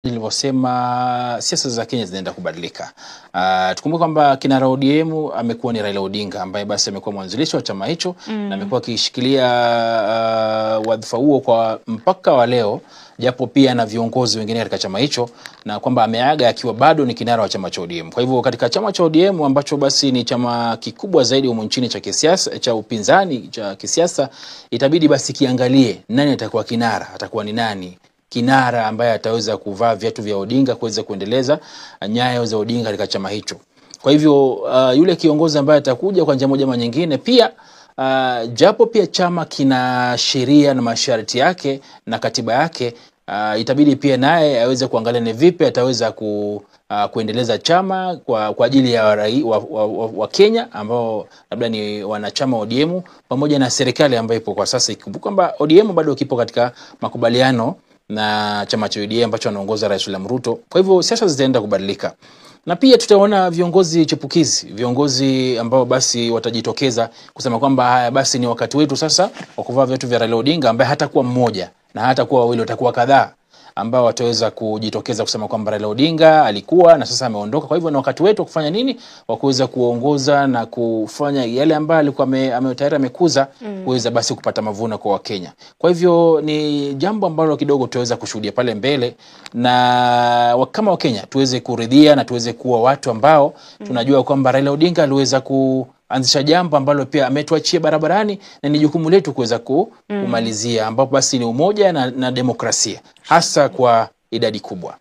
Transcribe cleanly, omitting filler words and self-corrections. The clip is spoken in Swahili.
Nilivyosema siasa za Kenya zinaenda kubadilika. Tukumbuke kwamba kinara ODM amekuwa ni Raila Odinga ambaye basi amekuwa mwanzilishi wa chama hicho na amekuwa akishikilia wadhifa huo kwa mpaka wa leo, japo pia na viongozi wengine katika chama hicho, na kwamba ameaga akiwa bado ni kinara wa chama cha ODM. Kwa hivyo katika chama cha ODM ambacho basi ni chama kikubwa zaidi humu nchini cha kisiasa, cha upinzani cha kisiasa, itabidi basi kiangalie nani atakuwa kinara, atakuwa ni nani kinara ambaye ataweza kuvaa viatu vya Odinga kuweza kuendeleza nyayo za Odinga katika chama hicho. Kwa hivyo yule kiongozi ambaye atakuja kwa njia moja ama nyingine pia, japo pia chama kina sheria na masharti yake na katiba yake, itabidi pia naye aweze kuangalia ni vipi ataweza kuendeleza chama kwa ajili ya wa Kenya ambao labda ni wanachama ODM pamoja na serikali ambayo ipo kwa sasa. Ikumbuka kwamba ODM bado kipo katika makubaliano na chama cha UDA ambacho anaongoza Rais William Ruto. Kwa hivyo siasa zitaenda kubadilika. Na pia tutaona viongozi chipukizi, viongozi ambao basi watajitokeza kusema kwamba haya basi ni wakati wetu sasa wa kuvaa viatu vya Raila Odinga, ambaye hatakuwa mmoja na hatakuwa wawili, watakuwa kadhaa ambao wataweza kujitokeza kusema kwamba Raila Odinga alikuwa na sasa ameondoka. Kwa hivyo ni wakati wetu kufanya nini? Wa kuweza kuongoza na kufanya yale ambayo alikuwa tayari amekuza, kuweza basi kupata mavuno kwa Wakenya. Kwa hivyo ni jambo ambalo kidogo tutaweza kushuhudia pale mbele, na kama Wakenya tuweze kuridhia na tuweze kuwa watu ambao tunajua kwamba Raila Odinga aliweza anzisha jambo ambalo pia ametuachia barabarani, na ni jukumu letu kuweza kumalizia, ambapo basi ni umoja na demokrasia hasa kwa idadi kubwa.